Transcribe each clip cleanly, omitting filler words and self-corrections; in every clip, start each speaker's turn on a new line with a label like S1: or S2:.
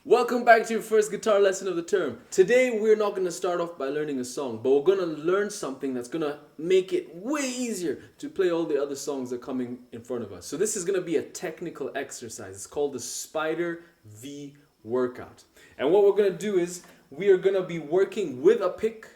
S1: Welcome back to your first guitar lesson of the term. Today we're not going to start off by learning a song, but we're going to learn something that's going to make it way easier to play all the other songs that are coming in front of us. So this is going to be a technical exercise. It's called the Spider V workout. And what we're going to do is we are going to be working with a pick.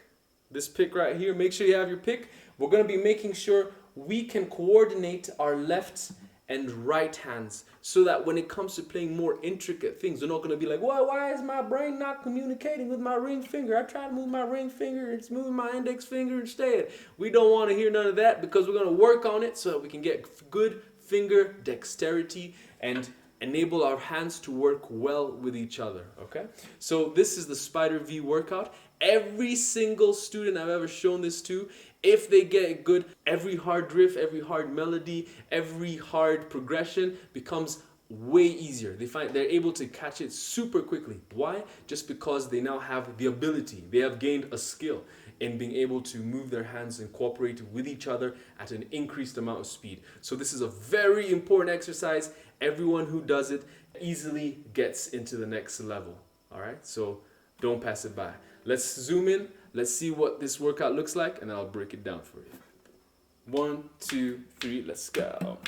S1: This pick right here, make sure you have your pick. We're going to be making sure we can coordinate our left and right hands so that when it comes to playing more intricate things, we're not going to be like, why is my brain not communicating with my ring finger? I try to move my ring finger, it's moving my index finger instead. We don't want to hear none of that because we're going to work on it so that we can get good finger dexterity and enable our hands to work well with each other, okay? So this is the Spider V workout. Every single student I've ever shown this to, if they get it good, every hard riff, every hard melody, every hard progression becomes way easier. They're able to catch it super quickly. Why? Just because they now have the ability. They have gained a skill in being able to move their hands and cooperate with each other at an increased amount of speed. So this is a very important exercise. Everyone who does it easily gets into the next level. All right, so don't pass it by. Let's zoom in. Let's see what this workout looks like, and I'll break it down for you. 1, 2, 3, let's go.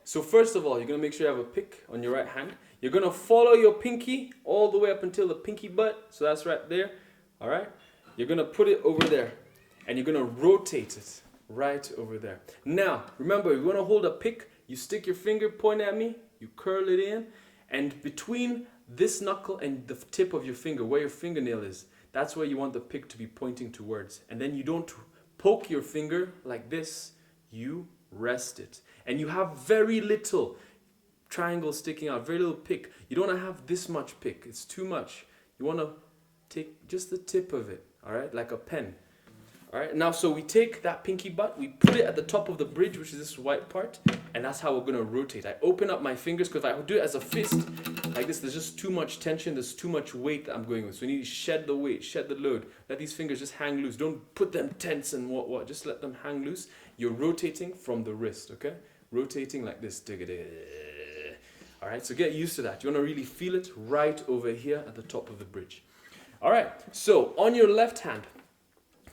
S1: So first of all, you're going to make sure you have a pick on your right hand. You're going to follow your pinky all the way up until the pinky butt. So that's right there. All right. You're going to put it over there. And you're going to rotate it right over there. Now, remember, you want to hold a pick. You stick your finger, point at me. You curl it in. And between this knuckle and the tip of your finger, where your fingernail is, that's where you want the pick to be pointing towards. And then you don't poke your finger like this. You rest it. And you have very little triangle sticking out, very little pick. You don't want to have this much pick. It's too much. You want to take just the tip of it, all right, like a pen. All right, now so we take that pinky butt, we put it at the top of the bridge, which is this white part, and that's how we're going to rotate. I open up my fingers because if I do it as a fist, like this, there's just too much tension, there's too much weight that I'm going with. So we need to shed the weight, shed the load. Let these fingers just hang loose. Don't put them tense and what. Just let them hang loose. You're rotating from the wrist, okay? Rotating like this. All right, so get used to that. You want to really feel it right over here at the top of the bridge. All right, so on your left hand,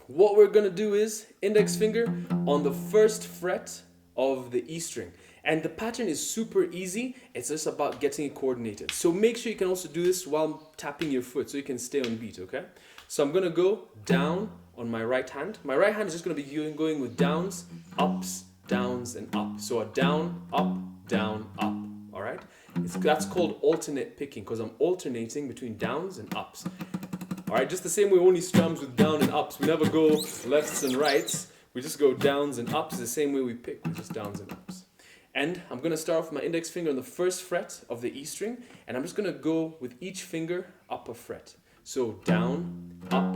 S1: what we're going to do is index finger on the first fret of the E string. And the pattern is super easy. It's just about getting it coordinated. So make sure you can also do this while tapping your foot so you can stay on beat, okay? So I'm going to go down on my right hand. My right hand is just going to be going with downs, ups, downs, and up. So a down, up, up, all right? That's called alternate picking because I'm alternating between downs and ups. All right, just the same way only strums with down and ups. We never go lefts and rights. We just go downs and ups the same way we pick, with just downs and ups. And I'm going to start off with my index finger on the first fret of the E string, and I'm just going to go with each finger up a fret. So down, up,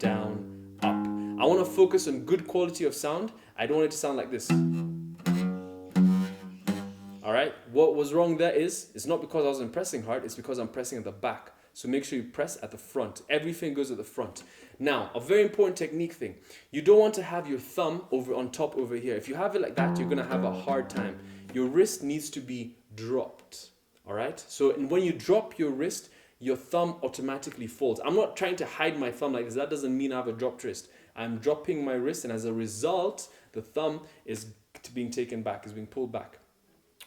S1: down, up. I want to focus on good quality of sound. I don't want it to sound like this. All right, what was wrong there is, it's not because I wasn't pressing hard, it's because I'm pressing at the back. So make sure you press at the front. Everything goes at the front. Now, a very important technique thing. You don't want to have your thumb over on top over here. If you have it like that, you're going to have a hard time. Your wrist needs to be dropped. All right? So when you drop your wrist, your thumb automatically folds. I'm not trying to hide my thumb like this. That doesn't mean I have a dropped wrist. I'm dropping my wrist, and as a result, the thumb is being taken back, is being pulled back.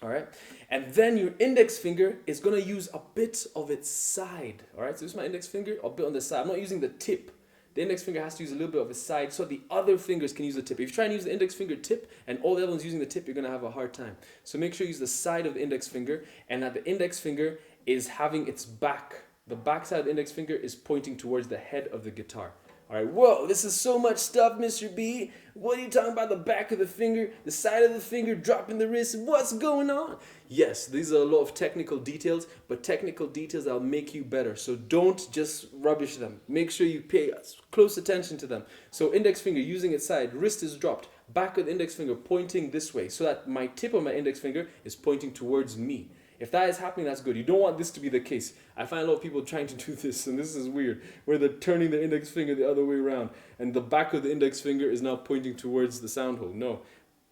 S1: All right, and then your index finger is going to use a bit of its side. All right, so this is my index finger, a bit on the side. I'm not using the tip. The index finger has to use a little bit of its side so the other fingers can use the tip. If you try and use the index finger tip and all the other ones using the tip, you're going to have a hard time. So make sure you use the side of the index finger, and that the index finger is having its back. The back side of the index finger is pointing towards the head of the guitar. All right, whoa, this is so much stuff, Mr. B. What are you talking about? The back of the finger, the side of the finger, dropping the wrist. What's going on? Yes, these are a lot of technical details, but technical details that'll make you better. So don't just rubbish them. Make sure you pay close attention to them. So index finger using its side, wrist is dropped, back of the index finger pointing this way so that my tip of my index finger is pointing towards me. If that is happening, that's good. You don't want this to be the case. I find a lot of people trying to do this, and this is weird, where they're turning the index finger the other way around, and the back of the index finger is now pointing towards the sound hole. No,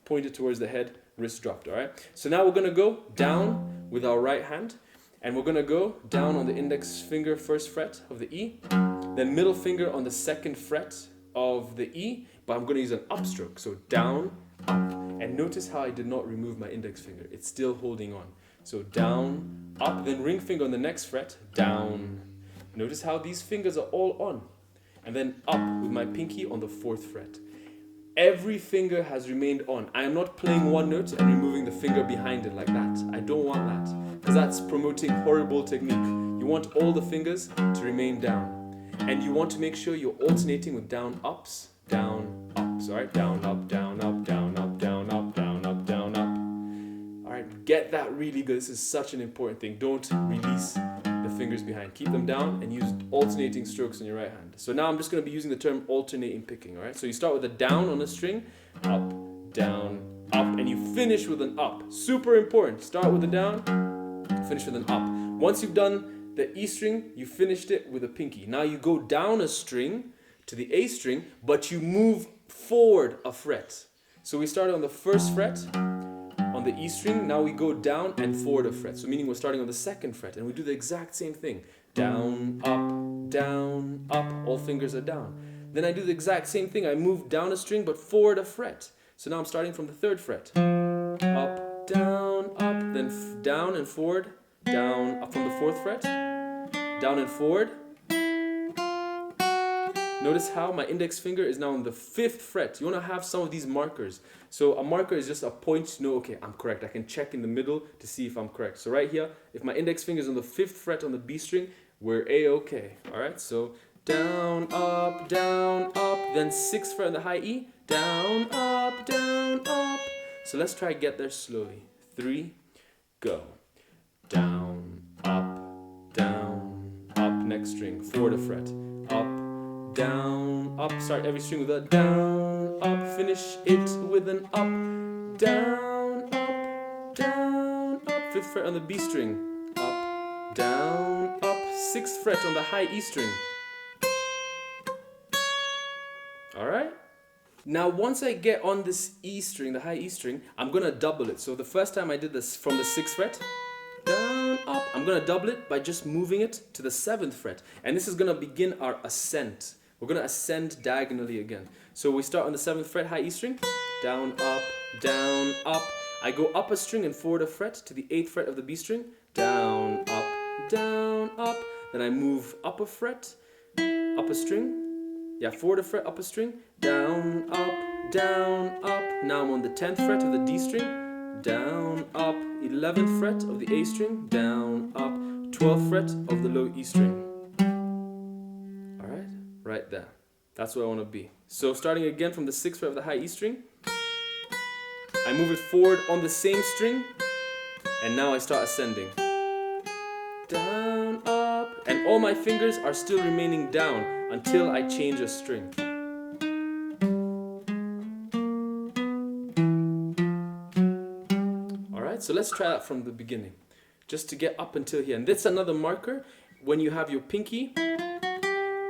S1: point it towards the head, wrist dropped, all right? So now we're going to go down with our right hand, and we're going to go down on the index finger, first fret of the E, then middle finger on the second fret of the E, but I'm going to use an upstroke. So down, up, and notice how I did not remove my index finger. It's still holding on. So down, up, then ring finger on the next fret, down. Notice how these fingers are all on. And then up with my pinky on the fourth fret. Every finger has remained on. I am not playing one note and removing the finger behind it like that. I don't want that, because that's promoting horrible technique. You want all the fingers to remain down. And you want to make sure you're alternating with down, ups, down, ups, all right? Down, up, down, up, down, up, down, up, down, up, down, up. Get that really good. This is such an important thing. Don't release the fingers behind. Keep them down and use alternating strokes on your right hand. So now I'm just going to be using the term alternating picking, all right? So you start with a down on a string, up, down, up, and you finish with an up. Super important. Start with a down, finish with an up. Once you've done the E string, you finished it with a pinky. Now you go down a string to the A string, but you move forward a fret. So we started on the first fret, on the E string, now we go down and forward a fret. So meaning we're starting on the second fret, and we do the exact same thing. Down, up, all fingers are down. Then I do the exact same thing. I move down a string, but forward a fret. So now I'm starting from the third fret. Up, then down and forward, down, up from the fourth fret, down and forward. Notice how my index finger is now on the fifth fret. You want to have some of these markers. So a marker is just a point to know, okay, I'm correct. I can check in the middle to see if I'm correct. So right here, if my index finger is on the fifth fret on the B string, we're A-okay. All right, so down, up, then sixth fret on the high E, down, up. So let's try to get there slowly. 3, go. Down, up, next string, forward a fret, up, down, up, start every string with a down, up, finish it with an up, down, up, fifth fret on the B string, up, down, up, sixth fret on the high E string. Alright? Now once I get on this E string, the high E string, I'm going to double it. So the first time I did this from the 6th fret, down, up, I'm going to double it by just moving it to the 7th fret. And this is going to begin our ascent. We're going to ascend diagonally again. So we start on the 7th fret, high E string, down, up. I go up a string and forward a fret to the 8th fret of the B string, down, up. Then I move up a fret, up a string, forward a fret, up a string, down, up. Now I'm on the 10th fret of the D string, down, up, 11th fret of the A string, down, up, 12th fret of the low E string. Alright, right there. That's where I want to be. So starting again from the 6th fret of the high E string, I move it forward on the same string, and now I start ascending. Down, up, and all my fingers are still remaining down until I change a string. Alright, so let's try that from the beginning, just to get up until here. And that's another marker when you have your pinky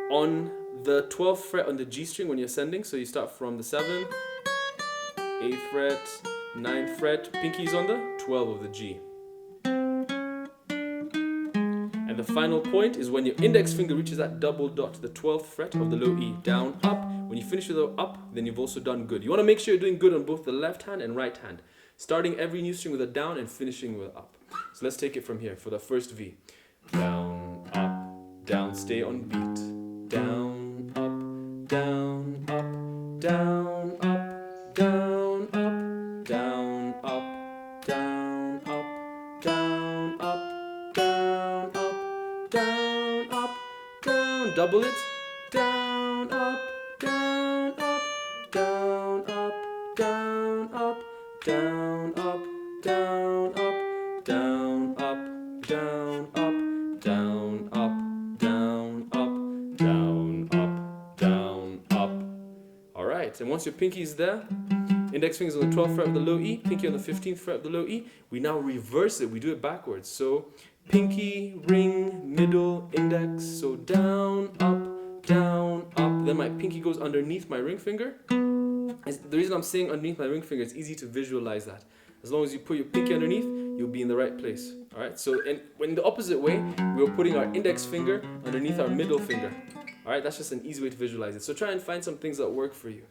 S1: on the 12th fret on the G string when you're ascending. So you start from the 7th, 8th fret, 9th fret, pinky's on the 12 of the G. And the final point is when your index finger reaches that double dot, the 12th fret of the low E, down, up. When you finish with the up, then you've also done good. You want to make sure you're doing good on both the left hand and right hand, starting every new string with a down and finishing with up. So let's take it from here for the first V. Down, up, down, stay on beat. Down, up, down, up, down, up, down, up, down, up, down, up, down, up, down, up, down, up, down. Double it. Down, up, down, up, down, up, down, up, down, up, down, up, down, up, down, up, down, up. All right, and once your pinky is there, index finger's on the 12th fret of the low E, pinky on the 15th fret of the low E, we now reverse it, we do it backwards. So pinky, ring, middle, index, so down, up, then my pinky goes underneath my ring finger. The reason I'm saying underneath my ring finger, it's easy to visualize that. As long as you put your pinky underneath, you'll be in the right place. All right, so in the opposite way, we're putting our index finger underneath our middle finger. All right, that's just an easy way to visualize it. So try and find some things that work for you.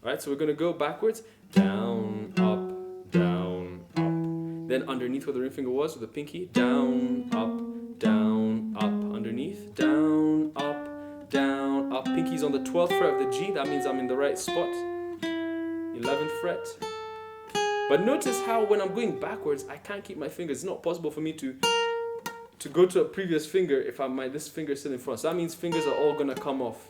S1: All right, so we're gonna go backwards, down, up, down, up. Then underneath where the ring finger was with the pinky, down, up, underneath, down, up, Pinky's on the 12th fret of the G, that means I'm in the right spot. 11th fret. But notice how when I'm going backwards, I can't keep my fingers. It's not possible for me to go to a previous finger if this finger is still in front. So that means fingers are all gonna come off.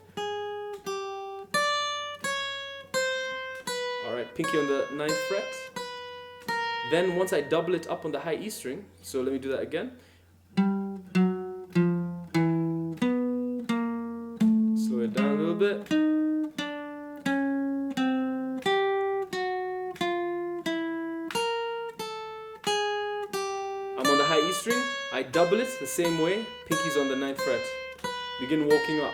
S1: Alright, pinky on the 9th fret. Then once I double it up on the high E string, so let me do that again. Slow it down a little bit. I'm on the high E string, I double it the same way, pinky's on the 9th fret. Begin walking up.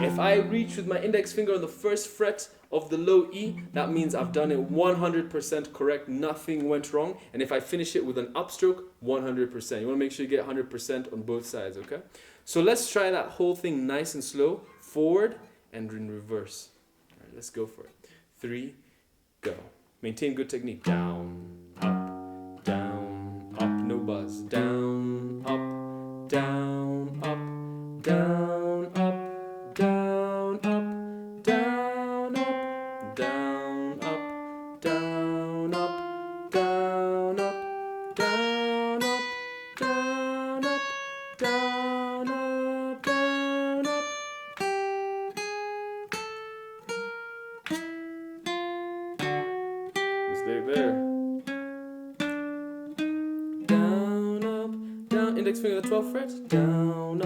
S1: If I reach with my index finger on the 1st fret of the low E, that means I've done it 100% correct, nothing went wrong. And if I finish it with an upstroke, 100%. You want to make sure you get 100% on both sides, okay? So let's try that whole thing nice and slow, forward and in reverse. All right, let's go for it. 3, go. Maintain good technique. Down, up, no buzz. Down, up, down, up, down, up. Down, up, down, up, down, up, down, up, down, up, down, up, down, up, down, up, down, up. Mistake there. Down, up, down, index finger the 12th fret, down,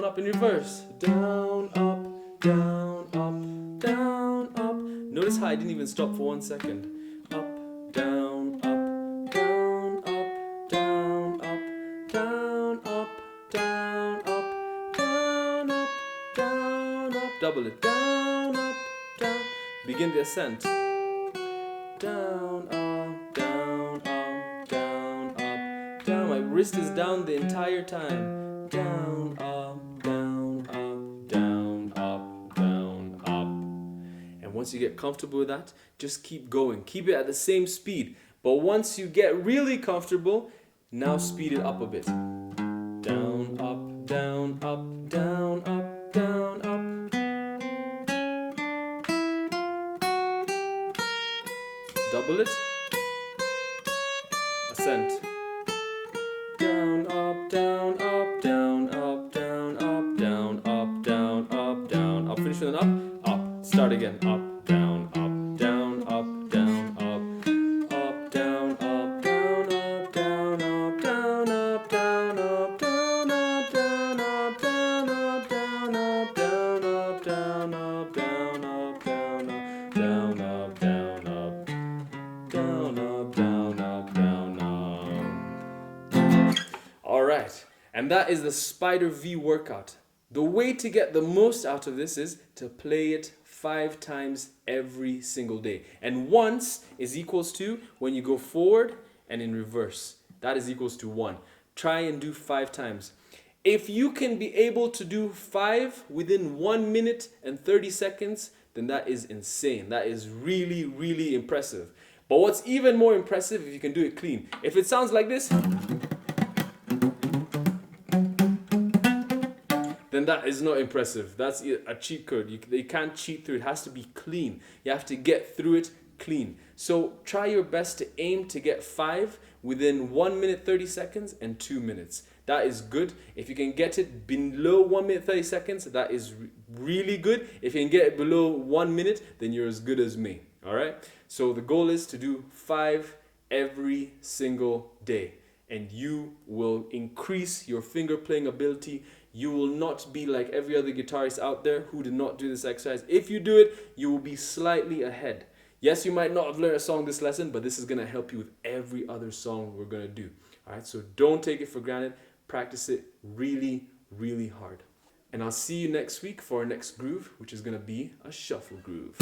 S1: up in reverse, down, up, down, up, down, up. Notice how I didn't even stop for 1 second. Up, down, up, down, up, down, up, down, up, down, up, down, up, down, up. Double it, down, up, down. Begin the ascent. Down, up, down, up, down, up, down. My wrist is down the entire time. Down, up, down, up, down, up, down, up. And once you get comfortable with that, just keep going. Keep it at the same speed. But once you get really comfortable, now speed it up a bit. Down, up, down, up, down, up, down, up. Double it. Ascent. Down, up, down, up, down, up, down, up, down, up, down, up, down, up. Finish with an up, up. Start again. Up, down, up, down, up, down, up, up, down, up, down, up, down, up, down, up, down, up, down, up, down, up, down, up, down, up, down, up, down, up, down, up, down, up, down, up, down, up, down, up, down, up, down, up. All right, and that is the Spider V workout. The way to get the most out of this is to play it 5 times every single day. And once is equals to when you go forward and in reverse. That is equals to 1. Try and do 5 times. If you can be able to do 5 within 1 minute and 30 seconds, then that is insane. That is really, really impressive. But what's even more impressive if you can do it clean. If it sounds like this, then that is not impressive. That's a cheat code. You can't cheat through it. It has to be clean. You have to get through it clean. So try your best to aim to get 5 within 1 minute 30 seconds and 2 minutes. That is good. If you can get it below 1 minute 30 seconds, that is really good. If you can get it below 1 minute, then you're as good as me. All right? So the goal is to do 5 every single day, and you will increase your finger playing ability. You will not be like every other guitarist out there who did not do this exercise. If you do it, you will be slightly ahead. Yes, you might not have learned a song this lesson, but this is going to help you with every other song we're going to do. All right, so don't take it for granted. Practice it really, really hard. And I'll see you next week for our next groove, which is going to be a shuffle groove.